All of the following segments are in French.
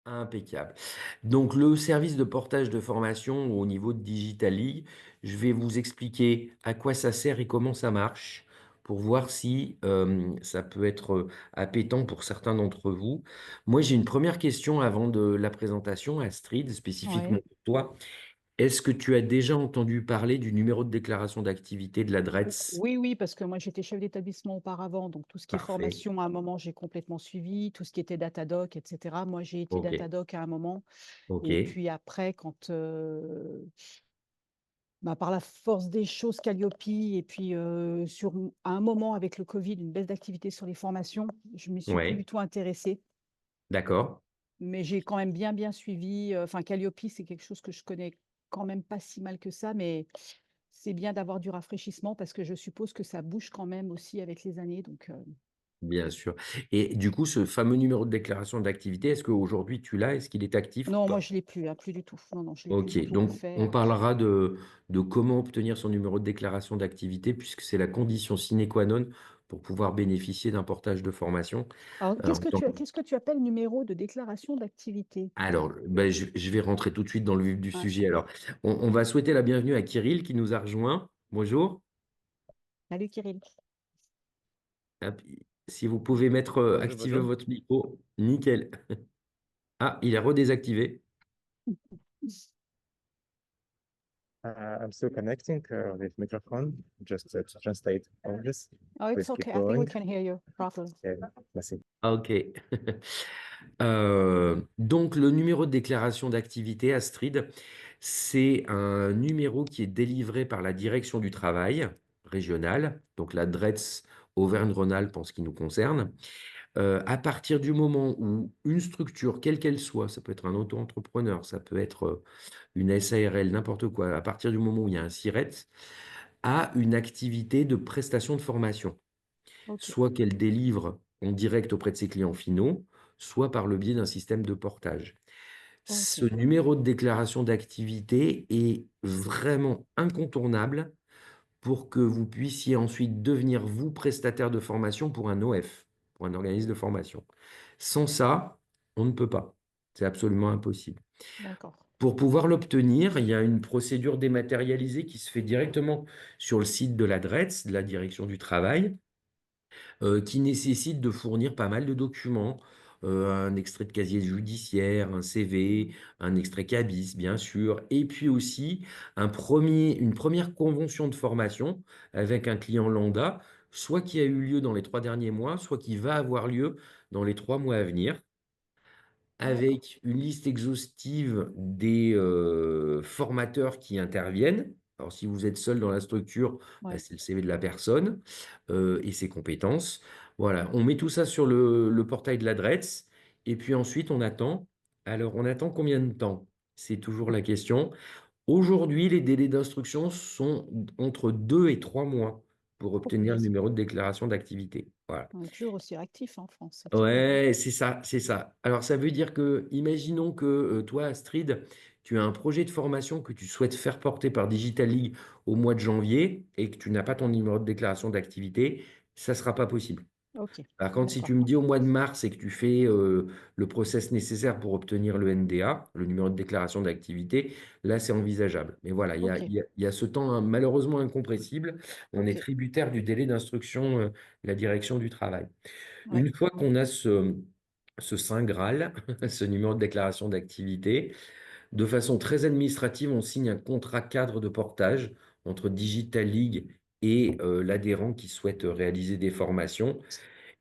Impeccable. Donc, le service de portage de formation au niveau de Digital League, je vais vous expliquer à quoi ça sert et comment ça marche pour voir si ça peut être appétant pour certains d'entre vous. Moi, j'ai une première question avant de la présentation, Astrid, spécifiquement Oui. pour toi. Est-ce que tu as déjà entendu parler du numéro de déclaration d'activité de la DRETS? Oui, oui, parce que moi j'étais chef d'établissement auparavant, donc tout ce qui est Parfait. formation à un moment, j'ai complètement suivi, tout ce qui était Datadoc, et cetera. Moi, j'ai été OK. Datadoc à un moment et OK. puis après quand, par la force des choses, Calliope et puis, à un moment avec le covid, une baisse d'activité sur les formations, je m'y suis plus du Ouais. tout intéressée, D'accord. mais j'ai quand même bien, bien suivi, enfin Calliope, c'est quelque chose que je connais quand même pas si mal que ça, mais c'est bien d'avoir du rafraîchissement parce que je suppose que ça bouge quand même aussi avec les années, donc Bien sûr. Et du coup, ce fameux numéro de déclaration d'activité, est-ce qu'aujourd'hui tu l'as? Est-ce qu'il est actif ou non, moi pas? je l'ai plus, plus du tout. Non, non, je l'ai plus Ok, du tout donc refait. on parlera de comment obtenir son numéro de déclaration d'activité, puisque c'est la condition sine qua non pour pouvoir bénéficier d'un portage de formation. Alors En tant que- qu'est-ce que tu appelles numéro de déclaration d'activité? Alors, ben, je vais rentrer tout de suite dans le vif du Ouais. sujet. Alors, on va souhaiter la bienvenue à Kirill qui nous a rejoint. Bonjour. Salut Kirill. Hop, si vous pouvez mettre, Bonjour, activer bonjour. votre micro, nickel. Ah, il est redésactivé. I'm still connecting with microphone. Just to translate all this. Oh, it's Please keep okay. I think we going. can hear you properly. Yeah, merci. Ah, ok. Donc, le numéro de déclaration d'activité, Astrid, c'est un numéro qui est délivré par la Direction du travail régionale, donc la DRETS Auvergne-Rhône-Alpes en ce qui nous concerne. À partir du moment où une structure, quelle qu'elle soit, ça peut être un auto-entrepreneur, ça peut être une SARL, n'importe quoi, à partir du moment où il y a un SIRET, a une activité de prestation de formation, OK, soit qu'elle délivre en direct auprès de ses clients finaux, soit par le biais d'un système de portage. Ce OK, numéro de déclaration d'activité est vraiment incontournable pour que vous puissiez ensuite devenir vous prestataire de formation pour un OF, pour un organisme de formation. Sans ça, on ne peut pas. C'est absolument impossible. d'accord. Pour pouvoir l'obtenir, il y a une procédure dématérialisée qui se fait directement sur le site de la DRETS, de la Direction du Travail, qui nécessite de fournir pas mal de documents, un extrait de casier judiciaire, un CV, Mmh. un extrait CABIS, bien sûr, et puis aussi une première convention de formation avec un client lambda, soit qui a eu lieu dans les 3 derniers mois, soit qui va avoir lieu dans les 3 mois à venir D'accord. avec une liste exhaustive des formateurs qui interviennent. Alors, si vous êtes seul dans la structure, bah, Ouais. c'est le CV de la personne et ses compétences. Voilà, on met tout ça sur le portail de l'adresse et puis ensuite on attend. Alors, on attend combien de temps? C'est toujours la question. Aujourd'hui, les délais d'instruction sont entre 2 et 3 mois pour Oh obtenir le punaise. numéro de déclaration d'activité. Voilà. On est toujours aussi réactif, en France, c'est terrible, hein. Ouais, c'est ça, c'est ça. Alors, ça veut dire que, imaginons que toi, Astrid, tu as un projet de formation que tu souhaites faire porter par Digital League au mois de janvier et que tu n'as pas ton numéro de déclaration d'activité, ça ne sera pas possible. OK, Par contre, si tu d'accord. me dis au mois de mars et que tu fais le process nécessaire pour obtenir le NDA, le numéro de déclaration d'activité, là, c'est envisageable. Mais voilà, OK, il y a ce temps malheureusement incompressible. On est OK. tributaire du délai d'instruction de la direction du travail. Ouais. Une fois qu'on a ce Saint Graal, ce numéro de déclaration d'activité, de façon très administrative, on signe un contrat cadre de portage entre Digital League et l'adhérent qui souhaite réaliser des formations.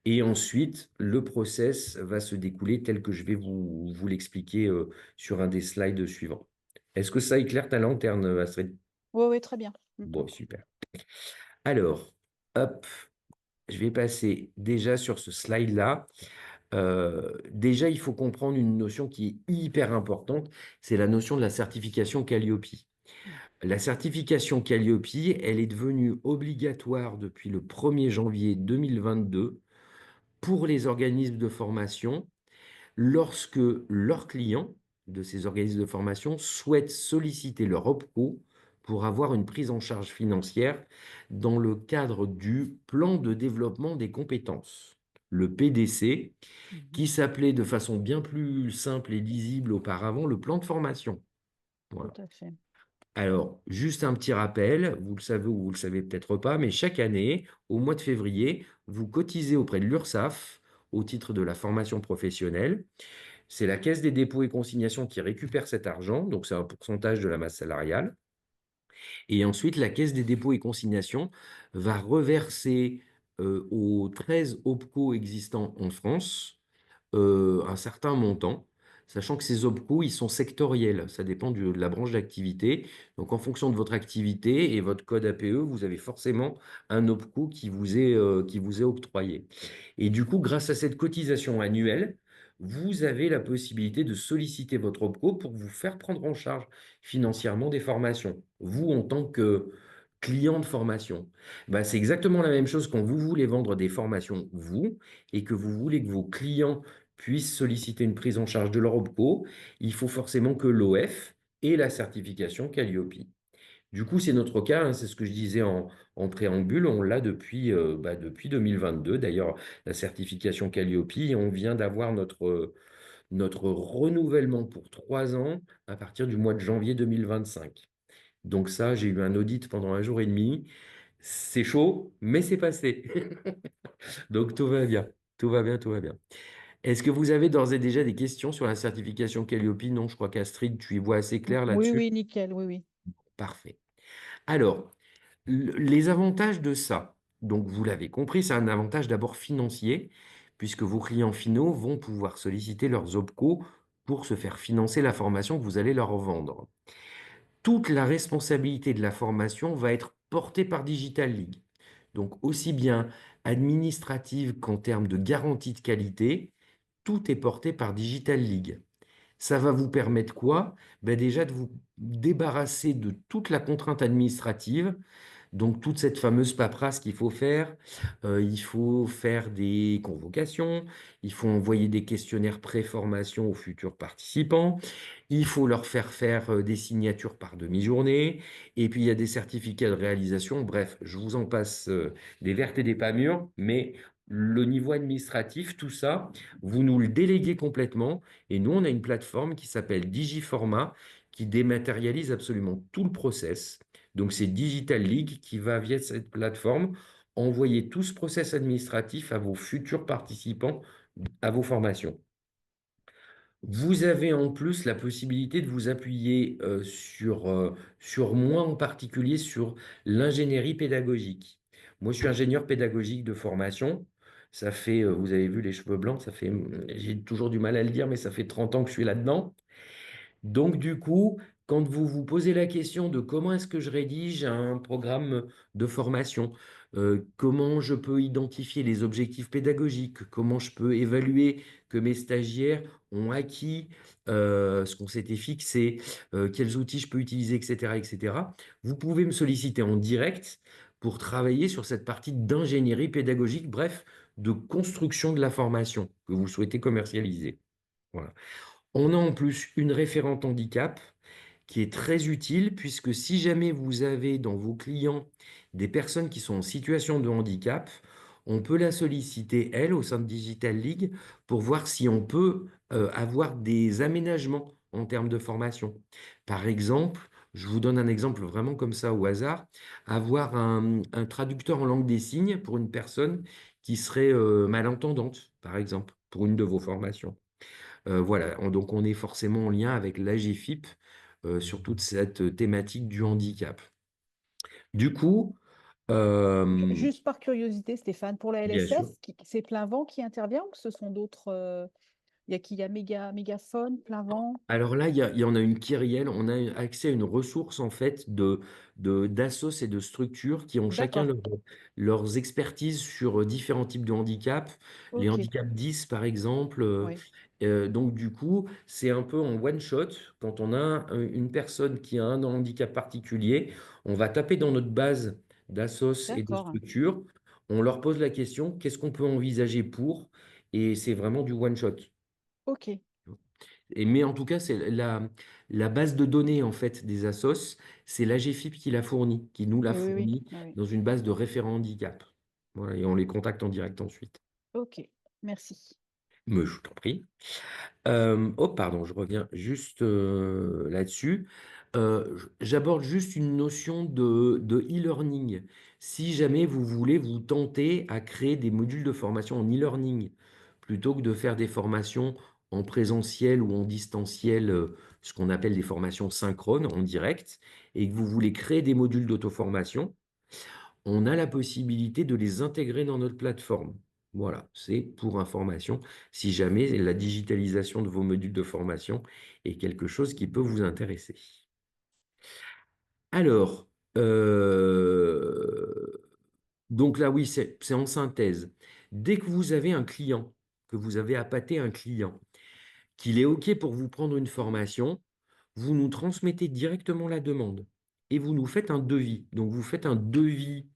Et ensuite, le process va se découler tel que je vais vous l'expliquer sur un des slides suivants. Est-ce que ça éclaire ta lanterne, Astrid? Oui, oui, très bien. Mmh. Bon, super. Alors, hop, je vais passer déjà sur ce slide-là. Déjà, il faut comprendre une notion qui est hyper importante, c'est la notion de la certification Calliope. La certification Calliope, elle est devenue obligatoire depuis le 1er janvier 2022 pour les organismes de formation lorsque leurs clients de ces organismes de formation souhaitent solliciter leur OPCO pour avoir une prise en charge financière dans le cadre du plan de développement des compétences. le PDC, Mhm. qui s'appelait de façon bien plus simple et lisible auparavant le plan de formation. Voilà. Tout à fait. Alors, juste un petit rappel, vous le savez ou vous le savez peut-être pas, mais chaque année, au mois de février, vous cotisez auprès de l'URSSAF au titre de la formation professionnelle. C'est la Caisse des dépôts et consignations qui récupère cet argent, donc c'est un pourcentage de la masse salariale. Et ensuite, la Caisse des dépôts et consignations va reverser aux 13 OPCO existants en France un certain montant, sachant que ces OPCO, ils sont sectoriels, ça dépend de la branche d'activité. Donc, en fonction de votre activité et votre code APE, vous avez forcément un OPCO qui vous est octroyé. Et du coup, grâce à cette cotisation annuelle, vous avez la possibilité de solliciter votre OPCO pour vous faire prendre en charge financièrement des formations. Vous, en tant que client de formation, ben, c'est exactement la même chose quand vous voulez vendre des formations, vous, et que vous voulez que vos clients puissent solliciter une prise en charge de leur OPCO, il faut forcément que l'OF ait la certification Calliope. Du coup, c'est notre cas, hein, c'est ce que je disais en préambule, on l'a depuis 2022. D'ailleurs, la certification Calliope, on vient d'avoir notre renouvellement pour 3 ans à partir du mois de janvier 2025. Donc ça, j'ai eu un audit pendant 1 jour et demi. C'est chaud, mais c'est passé. Donc tout va bien, tout va bien, tout va bien. Est-ce que vous avez d'ores et déjà des questions sur la certification Calliope? Non, je crois qu'Astrid, tu y vois assez clair Oui, là-dessus. oui, nickel, oui, oui. Parfait. Alors, les avantages de ça, donc vous l'avez compris, c'est un avantage d'abord financier, puisque vos clients finaux vont pouvoir solliciter leurs OPCO pour se faire financer la formation que vous allez leur vendre. Toute la responsabilité de la formation va être portée par Digital League. Donc, aussi bien administrative qu'en termes de garantie de qualité, tout est porté par Digital League. Ça va vous permettre quoi? Ben déjà de vous débarrasser de toute la contrainte administrative, donc toute cette fameuse paperasse qu'il faut faire. Il faut faire des convocations, il faut envoyer des questionnaires pré-formation aux futurs participants, il faut leur faire faire des signatures par demi-journée, et puis il y a des certificats de réalisation. Bref, je vous en passe des vertes et des pas mûres, mais le niveau administratif, tout ça, vous nous le déléguez complètement. Et nous, on a une plateforme qui s'appelle Digiforma, qui dématérialise absolument tout le process. Donc, c'est Digital League qui va, via cette plateforme, envoyer tout ce process administratif à vos futurs participants à vos formations. Vous avez en plus la possibilité de vous appuyer sur moi en particulier, sur l'ingénierie pédagogique. Moi, je suis ingénieur pédagogique de formation. Ça fait, vous avez vu les cheveux blancs, j'ai toujours du mal à le dire, mais ça fait 30 ans que je suis là-dedans. Donc, du coup, quand vous vous posez la question de comment est-ce que je rédige un programme de formation, comment je peux identifier les objectifs pédagogiques, comment je peux évaluer que mes stagiaires ont acquis ce qu'on s'était fixé, quels outils je peux utiliser, etc., etc., vous pouvez me solliciter en direct pour travailler sur cette partie d'ingénierie pédagogique, bref, de construction de la formation que vous souhaitez commercialiser. Voilà. On a en plus une référente handicap qui est très utile puisque si jamais vous avez dans vos clients des personnes qui sont en situation de handicap, on peut la solliciter, elle, au sein de Digital League, pour voir si on peut avoir des aménagements en termes de formation. Par exemple, je vous donne un exemple vraiment comme ça au hasard, avoir un traducteur en langue des signes pour une personne qui serait malentendante, par exemple, pour une de vos formations. Voilà, donc on est forcément en lien avec l'AGFIP sur toute cette thématique du handicap. Du coup, euh, Juste par curiosité, Stéphane, pour la bien sûr. LSF, c'est plein vent qui intervient ou que ce sont d'autres. Il y a qui? Il y a mégaphone, plein vent. Alors là, il y en a une kyrielle. On a accès à une ressource en fait d'assos et de structures qui ont chacun D'accord. leurs expertises sur différents types de handicaps. Les Ok. handicaps 10 par exemple. Oui. Donc du coup, c'est un peu en one shot. Quand on a une personne qui a un handicap particulier, on va taper dans notre base d'assos et de D'accord. structures. On leur pose la question, qu'est-ce qu'on peut envisager pour? Et c'est vraiment du one shot. Ok. Mais en tout cas, c'est la base de données en fait des assos, c'est l'AGFIP qui la fournit, qui nous la Oui, oui, oui. fournit Oui, oui. dans une base de référents handicap. Voilà, et on les contacte en direct ensuite. Ok. Merci. Mais je t'en prie. Oh pardon, je reviens juste là-dessus. J'aborde juste une notion de e-learning. Si jamais vous voulez vous tenter à créer des modules de formation en e-learning, plutôt que de faire des formations en présentiel ou en distanciel, ce qu'on appelle des formations synchrones en direct, et que vous voulez créer des modules d'auto-formation, on a la possibilité de les intégrer dans notre plateforme. Voilà, c'est pour information, si jamais la digitalisation de vos modules de formation est quelque chose qui peut vous intéresser. Alors, donc là, oui, c'est en synthèse. Dès que vous avez un client, que vous avez appâté un client, qu'il est OK pour vous prendre une formation, vous nous transmettez directement la demande et vous nous faites un devis. Donc, vous faites un devis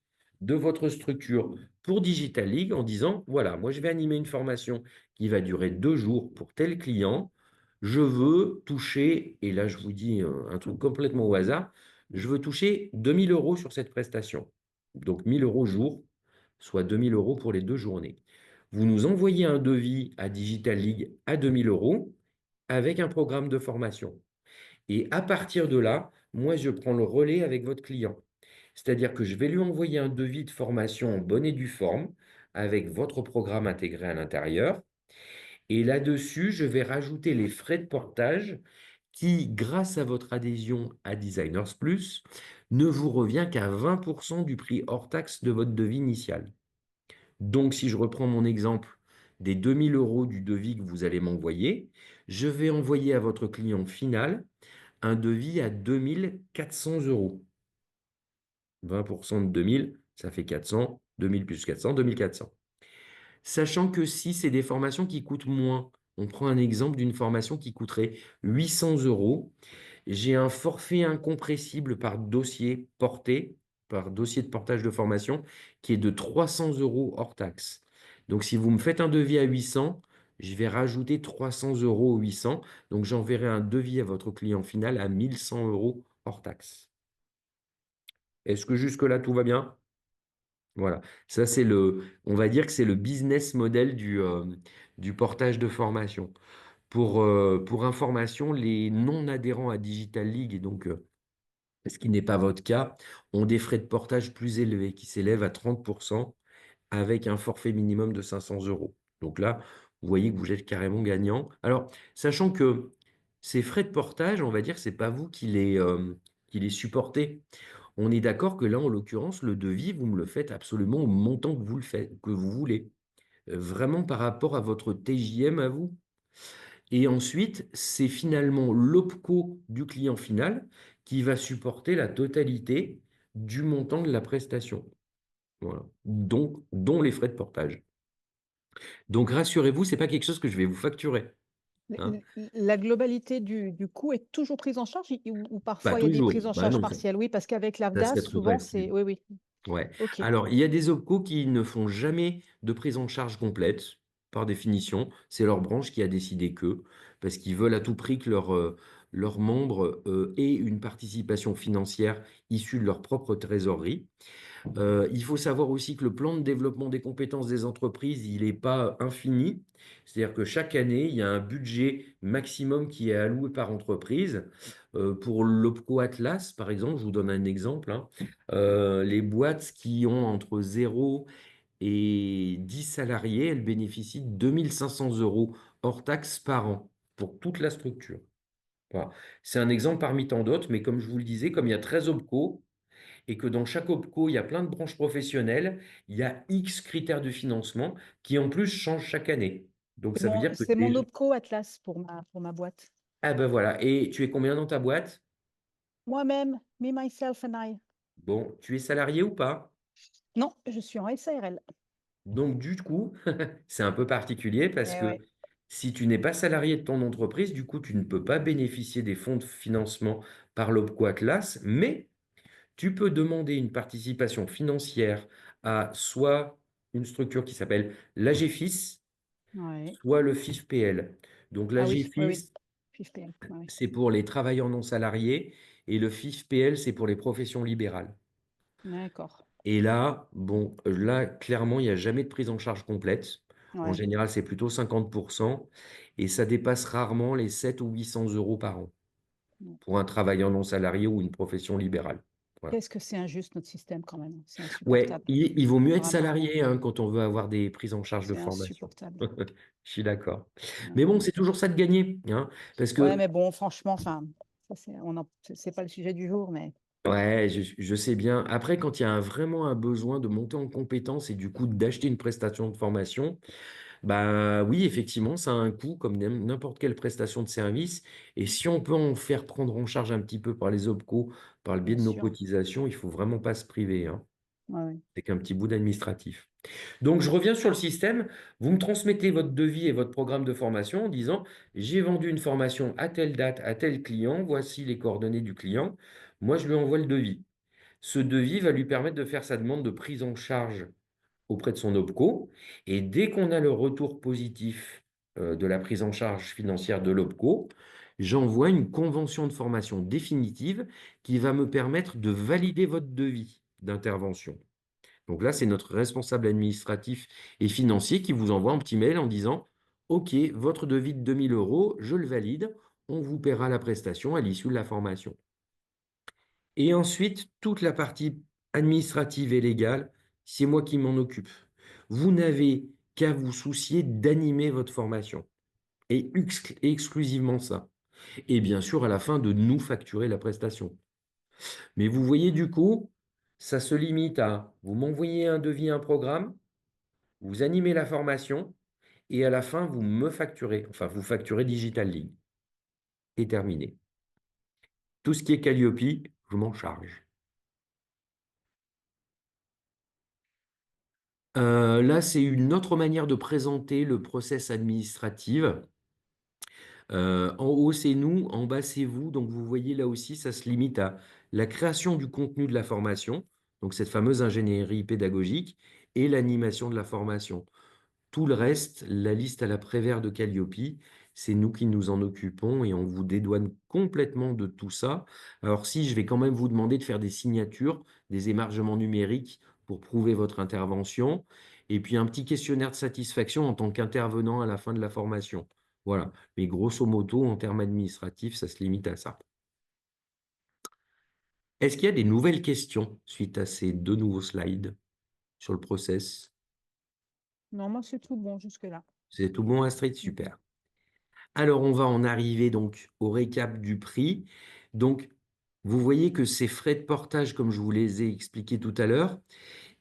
de votre structure pour Digital League en disant, voilà, moi, je vais animer une formation qui va durer 2 jours pour tel client. Je veux toucher, et là, je vous dis un truc complètement au hasard, je veux toucher 2000 euros sur cette prestation. Donc, 1000 euros jour, soit 2000 euros pour les 2 journées. Vous nous envoyez un devis à Digital League à 2000 euros avec un programme de formation. Et à partir de là, moi, je prends le relais avec votre client. C'est-à-dire que je vais lui envoyer un devis de formation en bonne et due forme avec votre programme intégré à l'intérieur. Et là-dessus, je vais rajouter les frais de portage qui, grâce à votre adhésion à Designers Plus, ne vous revient qu'à 20% du prix hors taxe de votre devis initial. Donc, si je reprends mon exemple des 2000 euros du devis que vous allez m'envoyer, je vais envoyer à votre client final un devis à 2400 euros. 20% de 2000, ça fait 400. 2000 plus 400, 2400. Sachant que si c'est des formations qui coûtent moins, on prend un exemple d'une formation qui coûterait 800 euros, j'ai un forfait incompressible par dossier porté, par dossier de portage de formation, qui est de 300 euros hors taxe. Donc, si vous me faites un devis à 800, je vais rajouter 300 euros aux 800. Donc, j'enverrai un devis à votre client final à 1100 euros hors taxe. Est-ce que jusque-là, tout va bien? Voilà. Ça, on va dire que c'est le business model du portage de formation. Pour information, les non-adhérents à Digital League, et donc ce qui n'est pas votre cas, ont des frais de portage plus élevés qui s'élèvent à 30% avec un forfait minimum de 500 euros. Donc là, vous voyez que vous êtes carrément gagnant. Alors, sachant que ces frais de portage, on va dire, c'est pas vous qui les supportez. On est d'accord que là, en l'occurrence, le devis, vous me le faites absolument au montant que vous le faites, que vous voulez. Vraiment par rapport à votre TJM à vous. Et ensuite, c'est finalement l'OPCO du client final qui va supporter la totalité du montant de la prestation. Voilà. Donc, dont les frais de portage. Donc, rassurez-vous, ce n'est pas quelque chose que je vais vous facturer. Hein. La globalité du coût est toujours prise en charge ou Pas parfois il y a des toujours. prises en Bah charge non, partielles? Oui, parce qu'avec ça l'ARGAS, serait trop souvent, c'est facile. oui, oui. Ouais. OK. Alors, il y a des OPCO qui ne font jamais de prise en charge complète, par définition. C'est leur branche qui a décidé que, parce qu'ils veulent à tout prix que leurs membres aient une participation financière issue de leur propre trésorerie. Il faut savoir aussi que le plan de développement des compétences des entreprises, il n'est pas infini. C'est-à-dire que chaque année, il y a un budget maximum qui est alloué par entreprise. Pour l'OPCO Atlas, par exemple, je vous donne un exemple, hein. Les boîtes qui ont entre 0 et 10 salariés, elles bénéficient de 2500 euros hors taxes par an pour toute la structure. Voilà. C'est un exemple parmi tant d'autres, mais comme je vous le disais, comme il y a 13 OPCO, et que dans chaque OPCO, il y a plein de branches professionnelles, il y a X critères de financement qui en plus changent chaque année. Donc ça veut dire que C'est mon déjà... OPCO Atlas pour ma boîte. Ah ben voilà, et tu es combien dans ta boîte? Moi-même, me, myself and I. Bon, tu es salarié ou pas? Non, je suis en SARL. Donc du coup, c'est un peu particulier parce Eh que ouais. si tu n'es pas salarié de ton entreprise, du coup, tu ne peux pas bénéficier des fonds de financement par l'OPCO Atlas, mais tu peux demander une participation financière à soit une structure qui s'appelle l'AGFIS, Ouais. soit le FIFPL. Donc Ah oui, oui, oui. l'AGFIS, FIFPL. Ouais, ouais. c'est pour les travailleurs non salariés et le FIFPL, c'est pour les professions libérales. D'accord. Et là, bon, là, clairement, il n'y a jamais de prise en charge complète. En Ouais. général, c'est plutôt 50% et ça dépasse rarement les 7 ou 800 euros par an Mmh. pour un travailleur non salarié ou une profession libérale. Voilà. Qu'est-ce que c'est injuste notre système quand même, c'est Ouais, insupportable. il vaut mieux être Vraiment, salarié, hein, quand on veut avoir des prises en charge de c'est formation. insupportable. Je suis d'accord. Ouais. Mais bon, c'est toujours ça de gagner, hein, parce Ouais, que mais bon, franchement, enfin, ça c'est pas le sujet du jour, mais ouais, je sais bien. Après, quand il y a vraiment un besoin de monter en compétence et du coup d'acheter une prestation de formation, bah oui, effectivement, ça a un coût comme n'importe quelle prestation de service. Et si on peut en faire prendre en charge un petit peu par les OPCO, par le biais bien de nos sûr. cotisations, il faut vraiment pas se priver, hein. Ouais, ouais. C'est qu'un petit bout d'administratif. Donc, je reviens sur le système. Vous me transmettez votre devis et votre programme de formation en disant, j'ai vendu une formation à telle date à tel client, voici les coordonnées du client. Moi, je lui envoie le devis. Ce devis va lui permettre de faire sa demande de prise en charge auprès de son OPCO. Et dès qu'on a le retour positif de la prise en charge financière de l'OPCO, j'envoie une convention de formation définitive qui va me permettre de valider votre devis d'intervention. Donc là, c'est notre responsable administratif et financier qui vous envoie un petit mail en disant, OK, votre devis de 2000 euros, je le valide, on vous paiera la prestation à l'issue de la formation. Et ensuite, toute la partie administrative et légale, c'est moi qui m'en occupe. Vous n'avez qu'à vous soucier d'animer votre formation. Et exclusivement ça. Et bien sûr, à la fin, de nous facturer la prestation. Mais vous voyez, du coup, ça se limite à vous m'envoyez un devis, un programme, vous animez la formation, et à la fin, vous me facturez. Enfin, vous facturez Digital League. Et terminé. Tout ce qui est Calliope, je m'en charge. Là, c'est une autre manière de présenter le process administratif. En haut, c'est nous, en bas, c'est vous. Donc, vous voyez là aussi, ça se limite à la création du contenu de la formation, donc cette fameuse ingénierie pédagogique, et l'animation de la formation. Tout le reste, la liste à la Prévert de Calliope, c'est nous qui nous en occupons et on vous dédouane complètement de tout ça. Alors si, je vais quand même vous demander de faire des signatures, des émargements numériques pour prouver votre intervention, et puis un petit questionnaire de satisfaction en tant qu'intervenant à la fin de la formation. Voilà. Mais grosso modo, en termes administratifs, ça se limite à ça. Est-ce qu'il y a des nouvelles questions suite à ces 2 nouveaux slides sur le process? Non, moi, c'est tout bon jusque-là. C'est tout bon, Astrid? Mmh mh. Super. Alors, on va en arriver donc au récap du prix. Donc, vous voyez que ces frais de portage, comme je vous les ai expliqués tout à l'heure,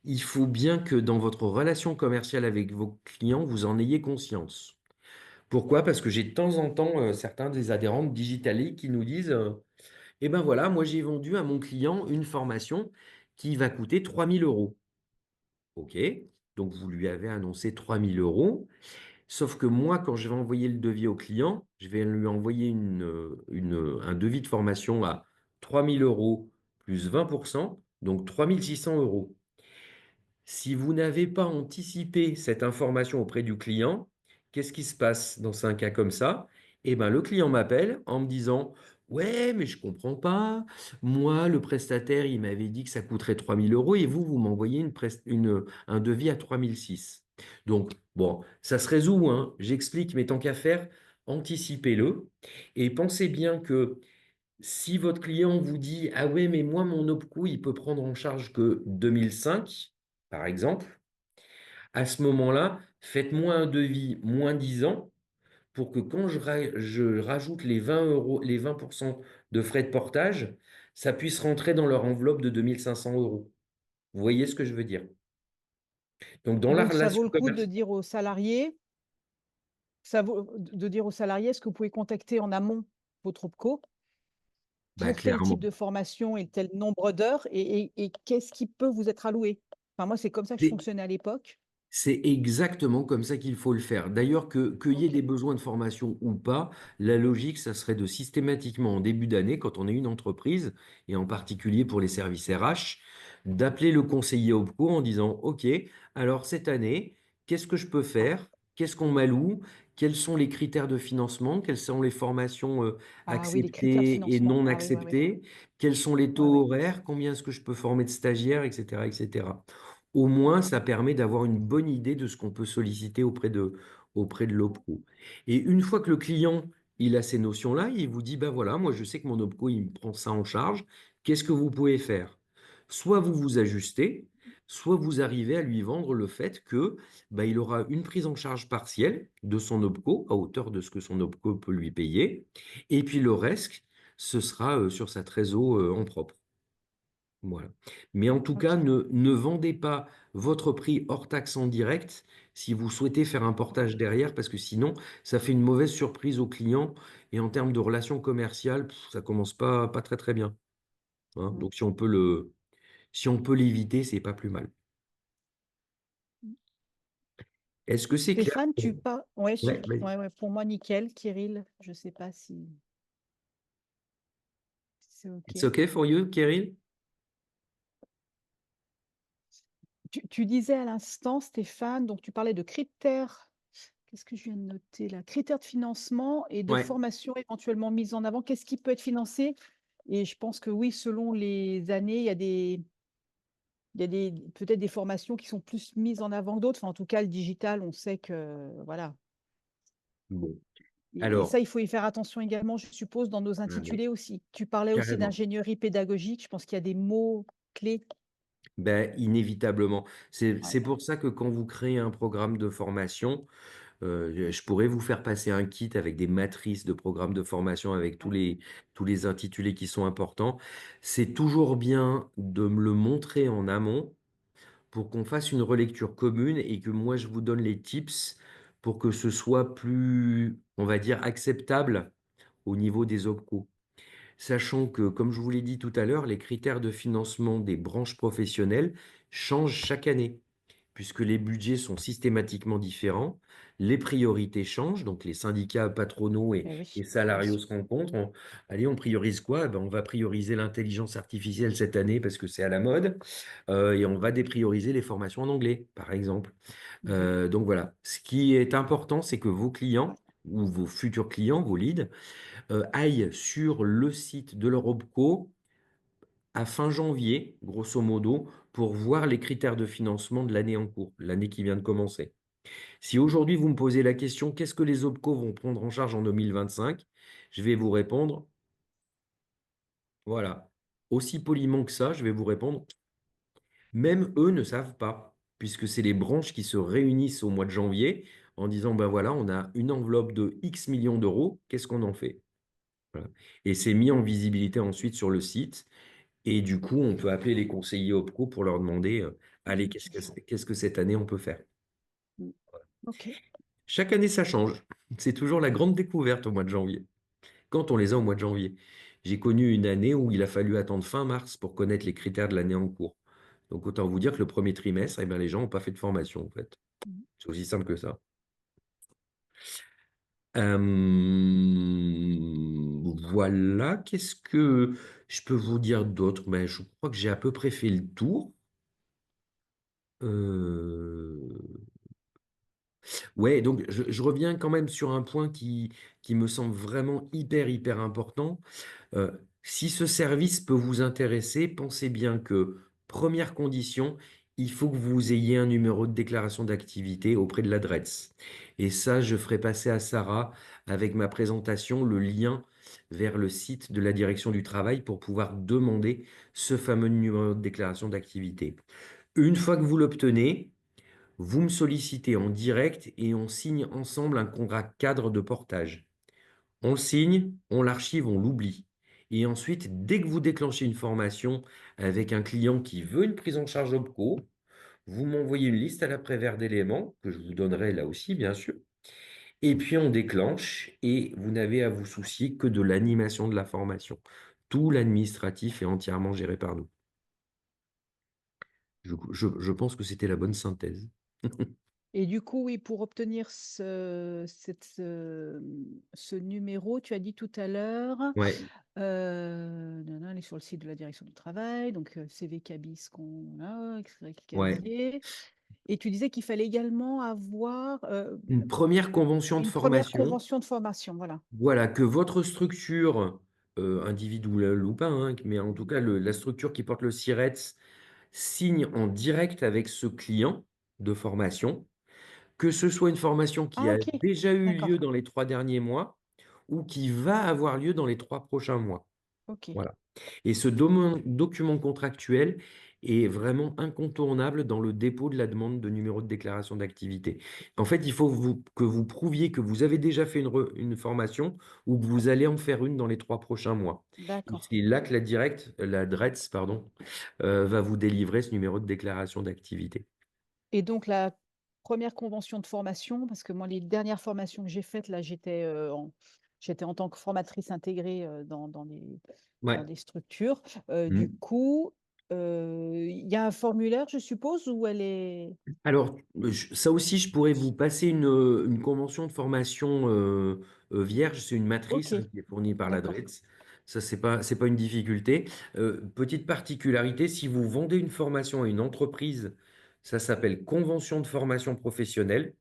il faut bien que dans votre relation commerciale avec vos clients, vous en ayez conscience. Pourquoi? Parce que j'ai de temps en temps certains des adhérents de Digitally qui nous disent eh ben voilà, moi j'ai vendu à mon client une formation qui va coûter 3000 euros. OK, donc vous lui avez annoncé 3000 euros. Sauf que moi, quand je vais envoyer le devis au client, je vais lui envoyer un devis de formation à 3000 euros plus 20%, donc 3600 euros. Si vous n'avez pas anticipé cette information auprès du client, qu'est-ce qui se passe dans un cas comme ça? Eh ben, le client m'appelle en me disant, ouais, mais je comprends pas. Moi, le prestataire, il m'avait dit que ça coûterait 3000 euros et vous, vous m'envoyez un devis à 3006. Donc, bon, ça se résout, hein. J'explique, mais tant qu'à faire, anticipez-le et pensez bien que si votre client vous dit, ah ouais, mais moi, mon OPCO, il peut prendre en charge que 2005, par exemple, à ce moment-là, faites-moi un devis moins 10 ans pour que quand je rajoute les 20 euros, les 20% de frais de portage, ça puisse rentrer dans leur enveloppe de 2500 euros. Vous voyez ce que je veux dire? Donc, dans la Donc ça vaut relation le coup de commerciale, dire aux salariés ça vaut de dire aux salariés: «Est-ce que vous pouvez contacter en amont votre OPCO bah, pour tel type clairement. de formation et tel nombre d'heures et qu'est-ce qui peut vous être alloué?» Enfin moi, c'est comme ça que je fonctionnais à l'époque. C'est exactement comme ça qu'il faut le faire. D'ailleurs, qu'il y ait des OK. besoins de formation ou pas, la logique, ça serait de systématiquement, en début d'année, quand on est une entreprise, et en particulier pour les services RH, d'appeler le conseiller OPCO en disant, OK, alors cette année, qu'est-ce que je peux faire? Qu'est-ce qu'on m'alloue? Quels sont les critères de financement? Quelles sont les formations Ah oui, les critères de acceptées et financement. non Ah oui, ouais, ouais. acceptées? Quels sont les Ouais, taux ouais. horaires? Combien est-ce que je peux former de stagiaires, etc., etc. au moins, ça permet d'avoir une bonne idée de ce qu'on peut solliciter auprès de l'OPCO. Et une fois que le client, il a ces notions-là, il vous dit, ben voilà, moi je sais que mon OPCO, il me prend ça en charge, qu'est-ce que vous pouvez faire? Soit vous vous ajustez, soit vous arrivez à lui vendre le fait que ben, il aura une prise en charge partielle de son OPCO, à hauteur de ce que son OPCO peut lui payer, et puis le reste, ce sera sur sa trésor en propre. Voilà. Mais en tout cas, OK. ne vendez pas votre prix hors taxe en direct si vous souhaitez faire un portage derrière, parce que sinon, ça fait une mauvaise surprise au client. Et en termes de relations commerciales, ça commence pas très très bien, hein. Mmh. Donc si on peut l'éviter, c'est pas plus mal. Mmh. Est-ce que c'est clair? Stéphane, tu pas ouais, Ouais, vas-y. ouais, ouais, pour moi nickel. Kirill, je sais pas si c'est It's OK. okay for you, Kirill? Tu disais à l'instant, Stéphane, donc tu parlais de critères, qu'est-ce que je viens de noter là? Critères de financement et de Ouais. formation éventuellement mise en avant. Qu'est-ce qui peut être financé? Et je pense que oui, selon les années, il y a des peut-être des formations qui sont plus mises en avant que d'autres. Enfin, en tout cas, le digital, on sait que voilà. Bon. Et Alors, ça, il faut y faire attention également, je suppose, dans nos ouais, intitulés aussi. Tu parlais aussi carrément. d'ingénierie pédagogique. Je pense qu'il y a des mots clés. Ben, inévitablement. Ouais. C'est pour ça que quand vous créez un programme de formation, je pourrais vous faire passer un kit avec des matrices de programmes de formation avec Ouais. tous les intitulés qui sont importants. C'est toujours bien de me le montrer en amont pour qu'on fasse une relecture commune et que moi je vous donne les tips pour que ce soit plus, on va dire, acceptable au niveau des OPCO. Sachant que, comme je vous l'ai dit tout à l'heure, les critères de financement des branches professionnelles changent chaque année puisque les budgets sont systématiquement différents, les priorités changent, donc les syndicats patronaux Eh et oui, bien salariaux sûr. se rencontrent. Allez, on priorise quoi? Eh ben, on va prioriser l'intelligence artificielle cette année parce que c'est à la mode, et on va déprioriser les formations en anglais, par exemple. Mmh. Donc voilà, ce qui est important, c'est que vos clients ou vos futurs clients, vos leads, aillent sur le site de leur OPCO à fin janvier, grosso modo, pour voir les critères de financement de l'année en cours, l'année qui vient de commencer. Si aujourd'hui vous me posez la question, qu'est-ce que les OPCO vont prendre en charge en 2025? Je vais vous répondre, voilà. Aussi poliment que ça, je vais vous répondre, même eux ne savent pas, puisque c'est les branches qui se réunissent au mois de janvier en disant, ben voilà, on a une enveloppe de X millions d'euros, qu'est-ce qu'on en fait? Voilà. Et c'est mis en visibilité ensuite sur le site. Et du coup, on peut appeler les conseillers OPCO pour leur demander, allez, qu'est-ce que cette année on peut faire? Mmh. OK. Chaque année, ça change. C'est toujours la grande découverte au mois de janvier, quand on les a au mois de janvier. J'ai connu une année où il a fallu attendre fin mars pour connaître les critères de l'année en cours. Donc, autant vous dire que le premier trimestre, eh bien, les gens n'ont pas fait de formation, en fait. Mmh. C'est aussi simple que ça. Voilà, qu'est-ce que je peux vous dire d'autre? Ben, je crois que j'ai à peu près fait le tour. Euh, Ouais, donc je reviens quand même sur un point qui me semble vraiment hyper important. Euh, Si ce service peut vous intéresser, pensez bien que, première condition, il faut que vous ayez un numéro de déclaration d'activité auprès de l'adresse. Et ça, je ferai passer à Sarah, avec ma présentation, le lien vers le site de la direction du travail pour pouvoir demander ce fameux numéro de déclaration d'activité. Une fois que vous l'obtenez, vous me sollicitez en direct et on signe ensemble un contrat cadre de portage. On le signe, on l'archive, on l'oublie. Et ensuite, dès que vous déclenchez une formation avec un client qui veut une prise en charge OPCO, vous m'envoyez une liste à l'après-vert d'éléments, que je vous donnerai là aussi, bien sûr. Et puis on déclenche et vous n'avez à vous soucier que de l'animation de la formation. Tout l'administratif est entièrement géré par nous. Je pense que c'était la bonne synthèse. Et du coup, oui, pour obtenir ce numéro, tu as dit tout à l'heure, Ouais, nana, elle est sur le site de la direction du travail, donc CV Cabis qu'on a, extrait ouais. casier. Et tu disais qu'il fallait également avoir Une première convention de une première formation. convention de formation, voilà. Voilà, que votre structure, individuelle ou pas, hein, mais en tout cas, la structure qui porte le SIRETS signe en direct avec ce client de formation, que ce soit une formation qui Ah a OK, déjà eu lieu d'accord, dans les 3 derniers mois ou qui va avoir lieu dans les 3 prochains mois. OK. Voilà. Et ce document contractuel est vraiment incontournable dans le dépôt de la demande de numéro de déclaration d'activité. En fait, il faut que vous prouviez que vous avez déjà fait une formation ou que vous allez en faire une dans les 3 prochains mois. Et D'accord. c'est là que la DRETS, pardon, va vous délivrer ce numéro de déclaration d'activité. Et donc la première convention de formation, parce que moi les dernières formations que j'ai faites là, j'étais en tant que formatrice intégrée, dans Ouais. des structures. Du Mmh. coup, il y a un formulaire, je suppose, où elle est Alors, ça aussi, je pourrais vous passer une convention de formation vierge. C'est une matrice OK, hein, qui est fournie par d'accord. l'ADRETS. Ça, c'est pas une difficulté. Petite particularité, si vous vendez une formation à une entreprise, ça s'appelle convention de formation professionnelle.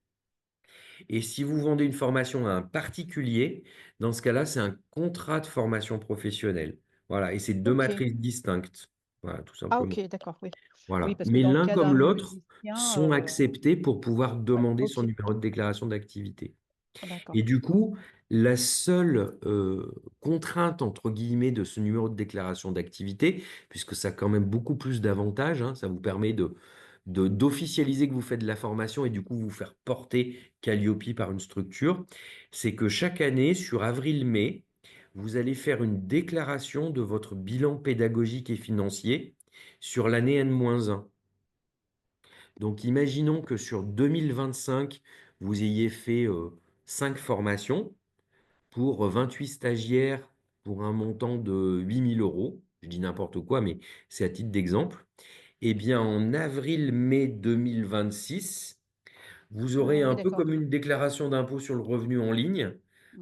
Et si vous vendez une formation à un particulier, dans ce cas-là, c'est un contrat de formation professionnelle. Voilà, et c'est deux OK. matrices distinctes. Voilà, tout Ah simplement. OK, d'accord, oui. Oui, Voilà. parce que Mais dans le l'un cas comme d'un l'autre musicien, sont acceptés pour pouvoir ouais, demander son OK, numéro de déclaration d'activité. d'accord. Et du coup, la seule contrainte, entre guillemets, de ce numéro de déclaration d'activité, puisque ça a quand même beaucoup plus d'avantages, hein, ça vous permet d'officialiser que vous faites de la formation et du coup vous faire porter Calliope par une structure, c'est que chaque année, sur avril-mai, vous allez faire une déclaration de votre bilan pédagogique et financier sur l'année N-1. Donc, imaginons que sur 2025, vous ayez fait 5 formations pour 28 stagiaires pour un montant de 8 000 euros. Je dis n'importe quoi, mais c'est à titre d'exemple. Eh bien, en avril-mai 2026, vous aurez Ah un oui, peu comme d'accord. une déclaration d'impôt sur le revenu en ligne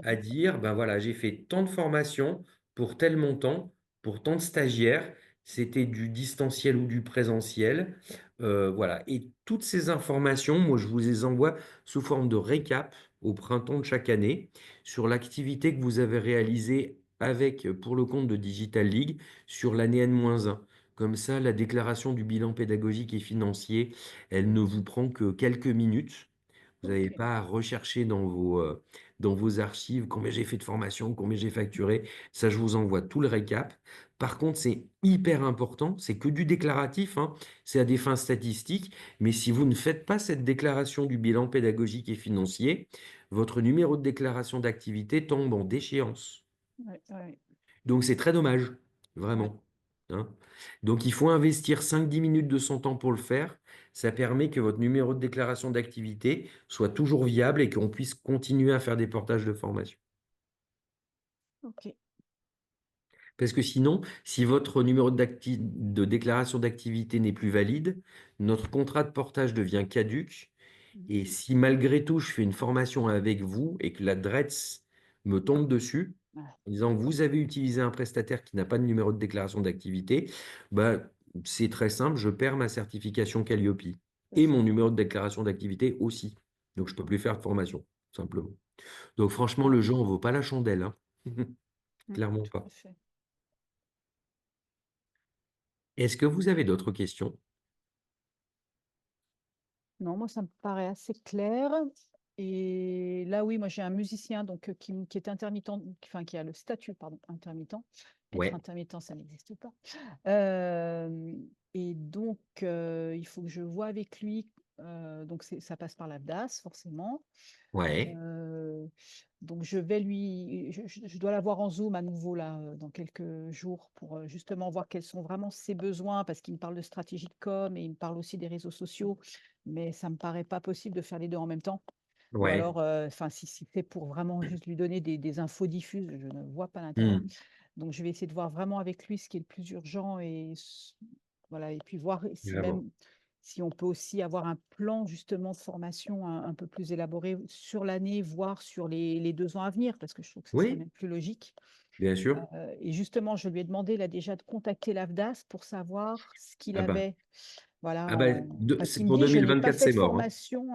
à Mmh. dire, ben voilà, j'ai fait tant de formations pour tel montant, pour tant de stagiaires, c'était du distanciel ou du présentiel. Voilà. Et toutes ces informations, moi, je vous les envoie sous forme de récap au printemps de chaque année sur l'activité que vous avez réalisée avec, pour le compte de Digital League sur l'année N-1. Comme ça, la déclaration du bilan pédagogique et financier, elle ne vous prend que quelques minutes. Vous n'avez OK, pas à rechercher dans vos archives combien j'ai fait de formation, combien j'ai facturé. Ça, je vous envoie tout le récap. Par contre, c'est hyper important. C'est que du déclaratif, hein. C'est à des fins statistiques. Mais si vous ne faites pas cette déclaration du bilan pédagogique et financier, votre numéro de déclaration d'activité tombe en déchéance. ouais, ouais, Donc, c'est très dommage, ouais. vraiment, hein. Donc, il faut investir 5-10 minutes de son temps pour le faire. Ça permet que votre numéro de déclaration d'activité soit toujours viable et qu'on puisse continuer à faire des portages de formation. OK. Parce que sinon, si votre numéro de déclaration d'activité n'est plus valide, notre contrat de portage devient caduc. Mmh. Et si malgré tout, je fais une formation avec vous et que la DRETS me tombe dessus, Ouais, en disant vous avez utilisé un prestataire qui n'a pas de numéro de déclaration d'activité, bah, c'est très simple, je perds ma certification Calliope c'est et ça. mon numéro de déclaration d'activité aussi. Donc je ne peux plus faire de formation, simplement. Donc franchement, le jeu en vaut pas la chandelle, hein. Mmh, Clairement tout à pas. fait. Est-ce que vous avez d'autres questions? Non, moi, ça me paraît assez clair. Et là, oui, moi, j'ai un musicien donc, qui est intermittent, enfin, qui a le statut, pardon, intermittent. Être Ouais, intermittent, ça n'existe pas. Et donc, il faut que je vois avec lui. Donc, ça passe par l'AFDAS, forcément. ouais, Euh, donc, je dois l'avoir en Zoom à nouveau là, dans quelques jours pour justement voir quels sont vraiment ses besoins, parce qu'il me parle de stratégie de com et il me parle aussi des réseaux sociaux, mais ça me paraît pas possible de faire les deux en même temps. Ou ouais. alors, enfin, si c'est pour vraiment juste lui donner des infos diffuses, je ne vois pas l'intérêt. Hmm. Donc, je vais essayer de voir vraiment avec lui ce qui est le plus urgent voilà, et puis voir si Vraiment. même si on peut aussi avoir un plan justement de formation un peu plus élaboré sur l'année, voire sur les 2 ans à venir, parce que je trouve que ce serait Oui, même plus logique. bien sûr. Et justement, je lui ai demandé là déjà de contacter l'AFDAS pour savoir ce qu'il Ah bah, avait, voilà, ah bah, parce qu'il me pour dit: «Je n'ai pas 2024, fait c'est de mort, hein. formation»,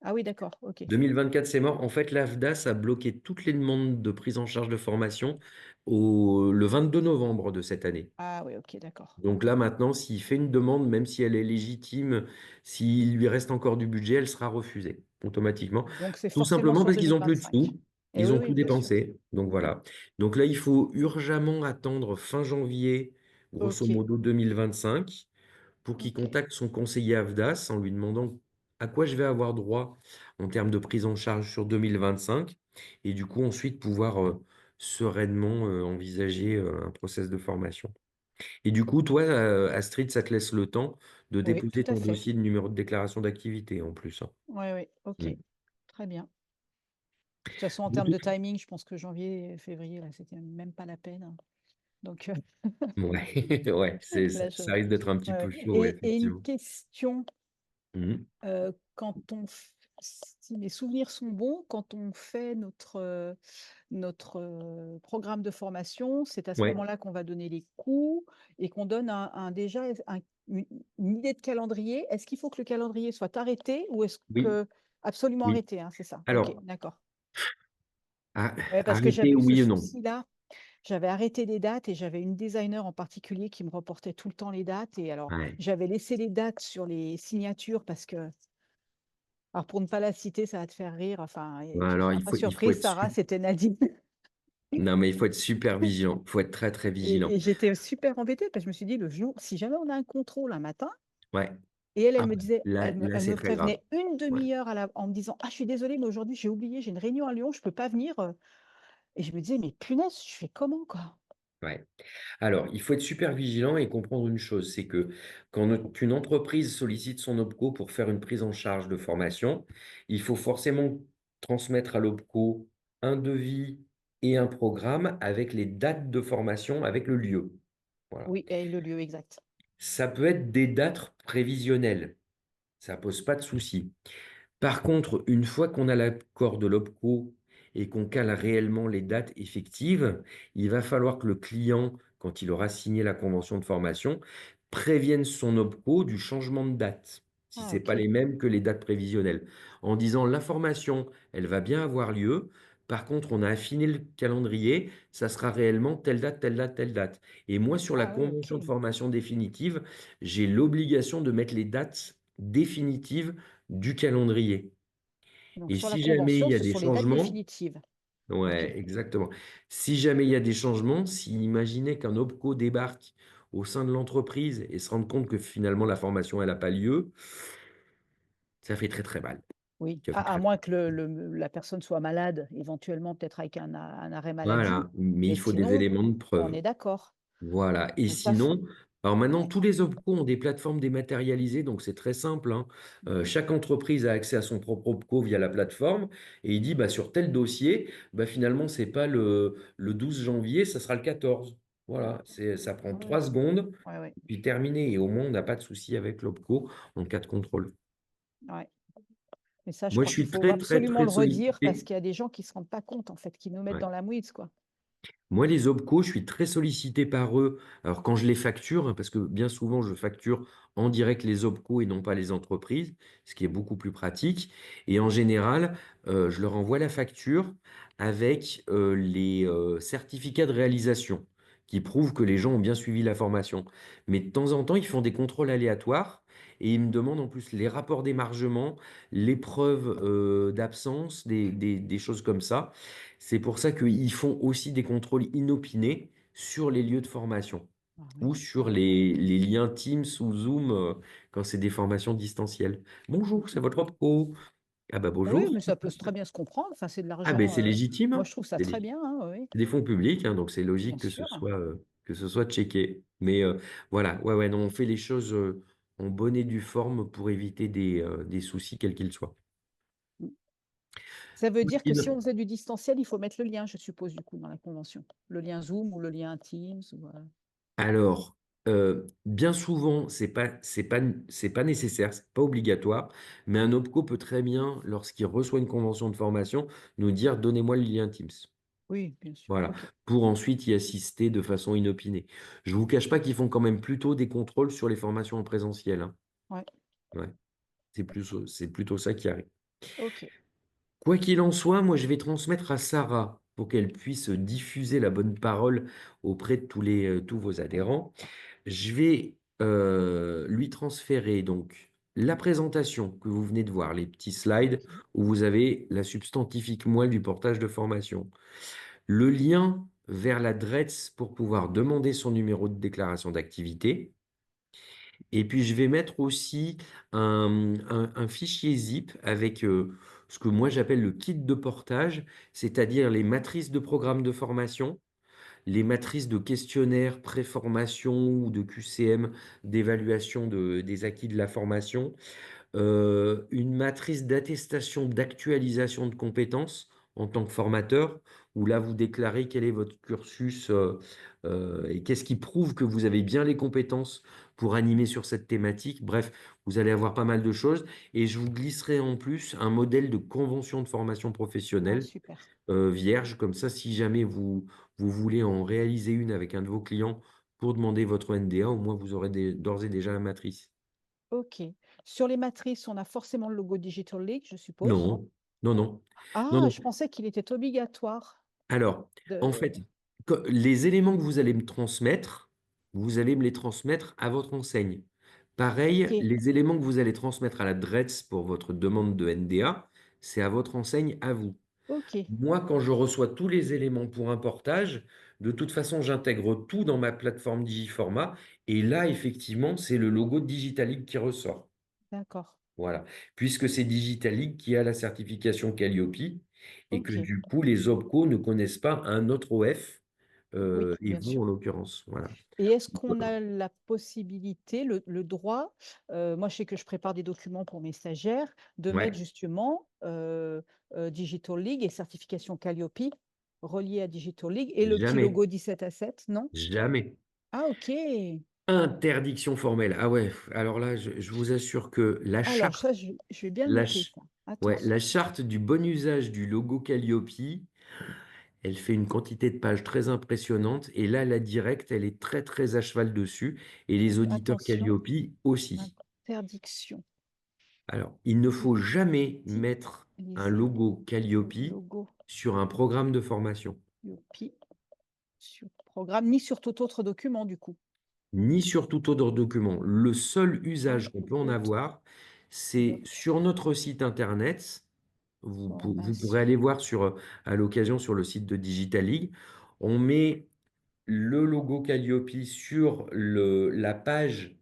ah oui, d'accord, OK. 2024, c'est mort. En fait, l'AFDAS a bloqué toutes les demandes de prise en charge de formation le 22 novembre de cette année. Ah oui, ok, d'accord. Donc là, maintenant, s'il fait une demande, même si elle est légitime, s'il lui reste encore du budget, elle sera refusée automatiquement. Donc c'est Tout forcément simplement sur parce qu'ils n'ont plus de 2025. sous, Et ils oui, ont oui, tout bien sûr. dépensé. Donc voilà. Donc là, il faut urgemment attendre fin janvier, grosso Ok, modo 2025, pour qu'il ok. contacte son conseiller AFDAS en lui demandant à quoi je vais avoir droit en termes de prise en charge sur 2025. Et du coup, ensuite, pouvoir sereinement envisager un process de formation. Et du coup, toi, Astrid, ça te laisse le temps de Oui, tout déposer à ton fait. dossier de numéro de déclaration d'activité en plus, hein. Oui, oui, ok. Mm. Très bien. De toute façon, en De termes de toute- timing, je pense que janvier, février, là, c'était même pas la peine, hein. Donc Ouais, ouais, là, ça risque d'être un petit ouais, peu ouais. chaud, ouais, Et une effectivement. question, Mhm. quand si mes souvenirs sont bons, quand on fait notre programme de formation, c'est à ce Ouais, moment-là qu'on va donner les coûts et qu'on donne déjà une idée de calendrier. Est-ce qu'il faut que le calendrier soit arrêté ou est-ce oui, que absolument oui. arrêté, hein, c'est ça? Ok, Alors, d'accord. a- Ouais, parce que arrêter, j'avais eu ce oui et non. souci-là. J'avais arrêté des dates et j'avais une designer en particulier qui me reportait tout le temps les dates. Et alors, Ouais. j'avais laissé les dates sur les signatures parce que, alors pour ne pas la citer, ça va te faire rire. Enfin, et Ouais, tu ne alors, seras pas il faut surprise, être Sarah, c'était Nadine. non, mais il faut être super vigilant. Il faut être très, très vigilant. Et j'étais super embêtée parce que je me suis dit, le jour, si jamais on a un contrôle un matin, Ouais. et elle Ah, me bah, disait, là, elle c'est me très grave. prévenait une Ouais. demi-heure en me disant, ah, je suis désolée, mais aujourd'hui, j'ai oublié, j'ai une réunion à Lyon, je ne peux pas venir. Et je me disais, mais punaise, je fais comment, quoi? Ouais. Alors, il faut être super vigilant et comprendre une chose, c'est que quand une entreprise sollicite son OPCO pour faire une prise en charge de formation, il faut forcément transmettre à l'OPCO un devis et un programme avec les dates de formation, avec le lieu. Voilà. Oui, et le lieu exact. Ça peut être des dates prévisionnelles, ça pose pas de souci. Par contre, une fois qu'on a l'accord de l'OPCO et qu'on cale réellement les dates effectives, il va falloir que le client, quand il aura signé la convention de formation, prévienne son OPCO du changement de date, si Ah, ce n'est pas ok. les mêmes que les dates prévisionnelles, en disant la formation, elle va bien avoir lieu. Par contre, on a affiné le calendrier, ça sera réellement telle date, telle date, telle date. Et moi, sur la Ah, ouais, convention de ok. formation définitive, j'ai l'obligation de mettre les dates définitives du calendrier. Donc Et sur la si jamais il convention, y a ce des sont les dates changements, définitives. Ok. ouais, exactement. Si jamais il y a des changements, si imaginez qu'un OPCO débarque au sein de l'entreprise et se rende compte que finalement la formation elle n'a pas lieu, ça fait très très mal. Oui, Ça fait à très, moins que la personne soit malade, éventuellement peut-être avec un arrêt maladie, voilà, mais mais il faut des sinon, éléments de on preuve. est d'accord. Voilà. Et Donc ça, sinon, alors maintenant, ouais. tous les OPCO ont des plateformes dématérialisées, donc c'est très simple, hein. Chaque entreprise a accès à son propre OPCO via la plateforme et il dit bah, sur tel dossier, bah, finalement, c'est pas le 12 janvier, ça sera le 14. Voilà, ça prend Ouais, 3 secondes, ouais, ouais, puis terminé. Et au moins, on n'a pas de souci avec l'OPCO en cas de contrôle. ouais. Mais ça, je Moi, je crois qu'il suis faut très, très, absolument très le redire parce sollicité. qu'il y a des gens qui ne se rendent pas compte, en fait, qui nous mettent Ouais. dans la mouise, quoi. Moi, les OPCO, je suis très sollicité par eux. Alors, quand je les facture, hein, parce que bien souvent, je facture en direct les OPCO et non pas les entreprises, ce qui est beaucoup plus pratique. Et en général, je leur envoie la facture avec les certificats de réalisation qui prouvent que les gens ont bien suivi la formation. Mais de temps en temps, ils font des contrôles aléatoires et ils me demandent en plus les rapports d'émargement, les preuves d'absence, des choses comme ça. C'est pour ça qu'ils font aussi des contrôles inopinés sur les lieux de formation Ah ou oui, sur ah oui. les liens Teams ou Zoom quand c'est des formations distancielles. Bonjour, c'est votre opco. Ah bah Oui, bonjour. mais ça peut très bien se comprendre. Enfin, c'est de Ah ben l'argent. c'est légitime, Moi, hein. je trouve ça C'est très bien, hein, oui, c'est des fonds publics, hein, donc c'est bien logique sûr. que ce soit checké. Mais voilà, ouais, ouais, non, on fait les choses en bonne et due forme pour éviter des soucis, quels qu'ils soient. Ça veut dire que si Christine. on faisait du distanciel, il faut mettre le lien, je suppose, du coup, dans la convention. Le lien Zoom ou le lien Teams. Ou, Alors, bien souvent, c'est pas nécessaire, c'est pas obligatoire, mais un OPCO peut très bien, lorsqu'il reçoit une convention de formation, nous dire donnez-moi le lien Teams. Oui, bien sûr. Voilà, Ok. pour ensuite y assister de façon inopinée. Je vous cache pas qu'ils font quand même plutôt des contrôles sur les formations en présentiel, hein. Ouais. Ouais, c'est plutôt ça qui arrive. Ok. Quoi qu'il en soit, moi, je vais transmettre à Sarah pour qu'elle puisse diffuser la bonne parole auprès de tous vos adhérents. Je vais lui transférer donc la présentation que vous venez de voir, les petits slides OK. où vous avez la substantifique moelle du portage de formation, le lien vers la DRETS pour pouvoir demander son numéro de déclaration d'activité. Et puis, je vais mettre aussi un fichier zip avec ce que moi j'appelle le kit de portage, c'est-à-dire les matrices de programme de formation, les matrices de questionnaires pré-formation ou de QCM d'évaluation des acquis de la formation, une matrice d'attestation d'actualisation de compétences en tant que formateur, où là, vous déclarez quel est votre cursus et qu'est-ce qui prouve que vous avez bien les compétences pour animer sur cette thématique. Bref, vous allez avoir pas mal de choses. Et je vous glisserai en plus un modèle de convention de formation Ah professionnelle super. vierge. Comme ça, si jamais vous voulez en réaliser une avec un de vos clients pour demander votre NDA, au moins vous aurez d'ores et déjà la matrice. OK. Sur les matrices, on a forcément le logo Digital League, je suppose? Non, non, non. Non, Ah, non. je pensais qu'il était obligatoire Alors, en de fait, les éléments que vous allez me transmettre, vous allez me les transmettre à votre enseigne. Pareil, OK, les éléments que vous allez transmettre à la DRETS pour votre demande de NDA, c'est à votre enseigne, à vous. OK, Moi, quand je reçois tous les éléments pour un portage, de toute façon, j'intègre tout dans ma plateforme Digiformat. Et là, effectivement, c'est le logo Digitalic qui ressort. d'accord. Voilà. Puisque c'est Digitalic qui a la certification Calliope et que OK. du coup, les OPCO ne connaissent pas un autre OF Oui, et bien vous sûr. en l'occurrence. Voilà. Et est-ce qu'on a la possibilité, le droit, moi je sais que je prépare des documents pour mes stagiaires, de mettre Ouais. justement, Digital League et certification Calliope reliée à Digital League et le petit Jamais. logo 17 à 7, non? Jamais. Ah OK. Interdiction formelle. Ah ouais. Alors là, je vous assure que Alors ça, je vais bien le la, noter ch- ça. ouais, Attention. la charte du bon usage du logo Calliope, elle fait une quantité de pages très impressionnante. Et là, la directe, elle est très, très à cheval dessus. Et les Donc auditeurs attention, Calliope aussi. interdiction Alors, il ne faut jamais mettre un d'utiliser logo le Calliope logo sur un programme de formation, Calliope sur programme, ni sur tout autre document du coup. ni sur tout autre document. Le seul Un usage qu'on peut en autre avoir, c'est sur notre site internet. Vous pourrez formation. aller voir à l'occasion sur le site de Digital League. On met le logo Calliope sur la page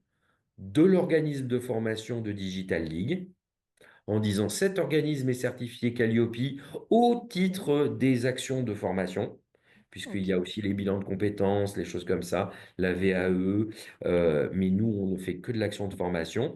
de l'organisme de formation de Digital League, en disant cet organisme est certifié Calliope au OK, titre des actions de formation, puisqu'il y a OK. aussi les bilans de compétences, les choses comme ça, la VAE, mais nous, on ne fait que de l'action de formation,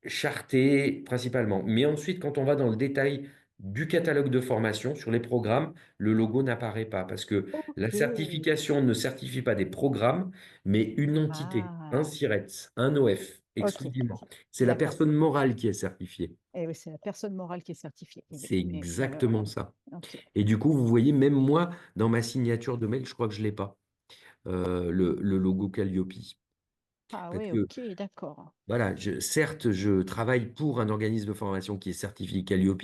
chartée principalement. Mais ensuite, quand on va dans le détail du catalogue de formation sur les programmes, le logo n'apparaît pas, parce que la OK. certification ne certifie pas des programmes, mais une entité, un Ah! SIRET, un OF, OK, exclusivement. C'est la d'accord. personne morale qui est certifiée. Et oui, c'est la personne morale qui est certifiée. C'est Ouais, ouais, ouais. exactement ça. OK. Et du coup, vous voyez, même moi, dans ma signature de mail, je crois que je ne l'ai pas, le logo Calliope. Ah Parce ouais, que, OK, d'accord. voilà, certes, je travaille pour un organisme de formation qui est certifié Calliope,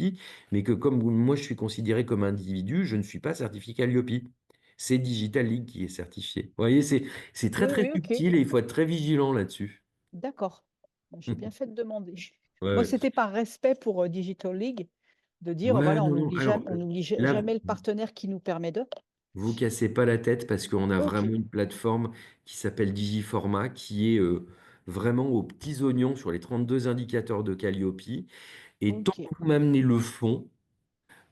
mais que comme moi, je suis considéré comme individu, je ne suis pas certifié Calliope. C'est Digital League qui est certifié. Vous voyez, c'est très, Oui, très oui, OK, subtil et il faut être très vigilant là-dessus. d'accord. Bah, j'ai bien fait de demander. Ouais, Moi, ouais. c'était par respect pour, Digital League, de dire, Ouais, voilà, non, non. Alors, on n'oublie ja là, jamais le partenaire qui nous permet de. vous cassez pas la tête parce qu'on a vraiment OK, une plateforme qui s'appelle Digiformat qui est vraiment aux petits oignons sur les 32 indicateurs de Calliope. Et tant OK, que vous m'amenez le fond,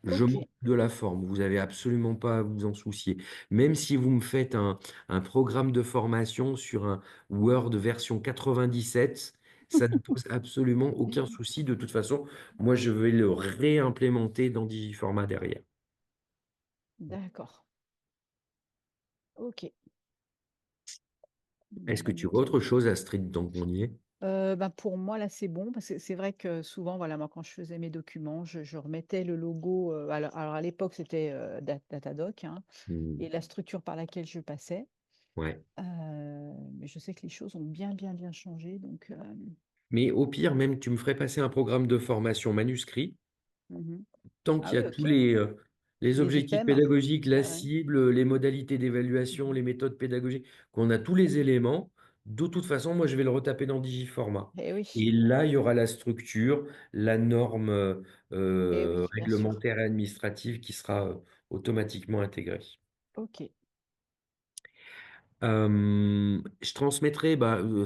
je OK. m'occupe de la forme. Vous avez absolument pas à vous en soucier. Même si vous me faites un programme de formation sur un Word version 97, ça ne pose absolument aucun souci. De toute façon, moi, je vais le réimplémenter dans Digiformat derrière. D'accord. OK. Bon, Est-ce que bah, tu vois nickel. autre chose, Astrid, tant qu'on y est? Bah, pour moi, là, c'est bon parce que c'est vrai que souvent, voilà, moi, quand je faisais mes documents, je remettais le logo, alors à l'époque, c'était, Datadoc, hein, Hmm. et la structure par laquelle je passais. Ouais. Mais je sais que les choses ont bien, bien, bien changé donc Mais au pire, même, tu me ferais passer un programme de formation manuscrit, mmh. tant Ah qu'il y oui, a OK. Les les objectifs items. pédagogiques, la Ouais, ouais. cible, les modalités d'évaluation, Mhm. les méthodes pédagogiques, qu'on a tous les éléments. De toute façon, moi, je vais le retaper dans Digiformat. Eh oui, Et là, il y aura la structure, la norme eh oui, bien sûr. réglementaire et administrative qui sera automatiquement intégrée. Ok. Je transmettrai,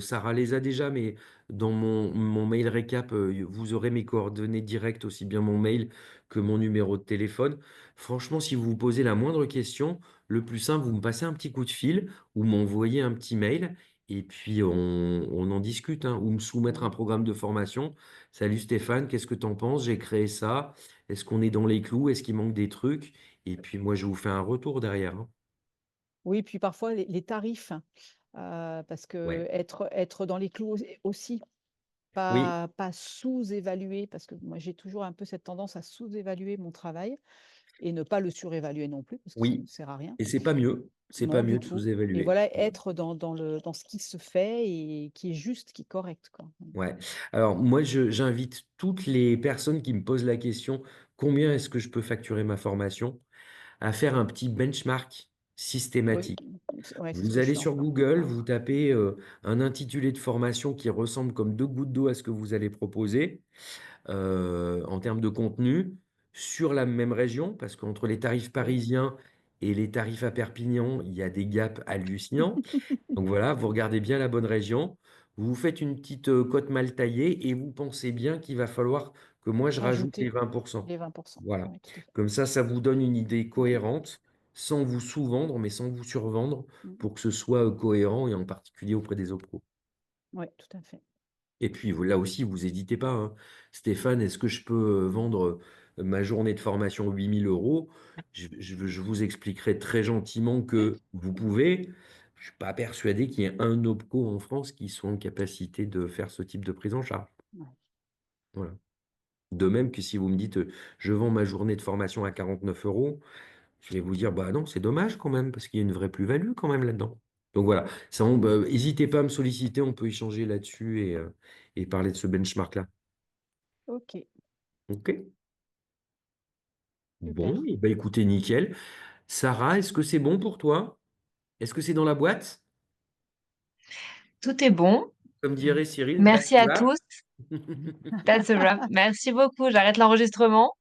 Sarah les a déjà, mais dans mon mail récap, vous aurez mes coordonnées directes, aussi bien mon mail que mon numéro de téléphone. Franchement, si vous vous posez la moindre question, le plus simple, vous me passez un petit coup de fil ou m'envoyez un petit mail et puis on en discute, hein, ou me soumettre un Ouais. programme de formation. Salut Stéphane, qu'est-ce que tu en penses? J'ai créé ça. Est-ce qu'on est dans les clous? Est-ce qu'il manque des trucs? Et puis moi, je vous fais un retour derrière, hein. Oui, puis parfois les tarifs, parce que Ouais. être dans les clous aussi, Oui, pas sous-évaluer, parce que moi j'ai toujours un peu cette tendance à sous-évaluer mon travail et ne pas le surévaluer non plus, parce que ça ne oui. sert à rien. Et c'est pas mieux. C'est pas Non, mieux du de tout. Et sous-évaluer. voilà, être dans ce qui se fait et qui est juste, qui est correct, quoi. Ouais. Alors, moi, j'invite toutes les personnes qui me posent la question, combien est-ce que je peux facturer ma formation, à faire un petit benchmark Oui, systématique. ouais, c'est ce Vous que je allez fais en sur ce moment. Google, Ouais. vous tapez un intitulé de formation qui ressemble comme deux gouttes d'eau à ce que vous allez proposer. En termes de contenu sur la même région, parce qu'entre les tarifs Oui. parisiens et les tarifs à Perpignan, il y a des gaps hallucinants. Donc voilà, vous regardez bien la bonne région, vous vous faites une petite cote mal taillée et vous pensez bien qu'il va falloir que moi je rajoute les Rajouter 20%. les 20%. Voilà. Oui, tout à fait. Comme ça vous donne une idée Ouais. cohérente, sans vous sous-vendre, mais sans vous survendre, Mm. pour que ce soit cohérent et en particulier auprès des OPRO. Ouais, tout à fait. Et puis là aussi, vous n'hésitez pas, hein. Stéphane, est-ce que je peux vendre ma journée de formation 8 000 euros? Je vous expliquerai très gentiment que vous pouvez. Je ne suis pas persuadé qu'il y ait un OPCO en France qui soit en capacité de faire ce type de prise en charge. Ouais. Voilà. De même que si vous me dites, je vends ma journée de formation à 49 euros, je vais vous dire, bah non, c'est dommage quand même, parce qu'il y a une vraie plus-value quand même là-dedans. Donc voilà, n'hésitez pas à me solliciter, on peut échanger là-dessus et parler de ce benchmark-là. Ok, Ok. super. Bon, et ben écoutez, nickel. Sarah, est-ce que c'est bon pour toi? Est-ce que c'est dans la boîte? Tout est bon. Comme dirait Cyril, that's Merci a à wrap. tous. That's a wrap. Merci beaucoup. J'arrête l'enregistrement.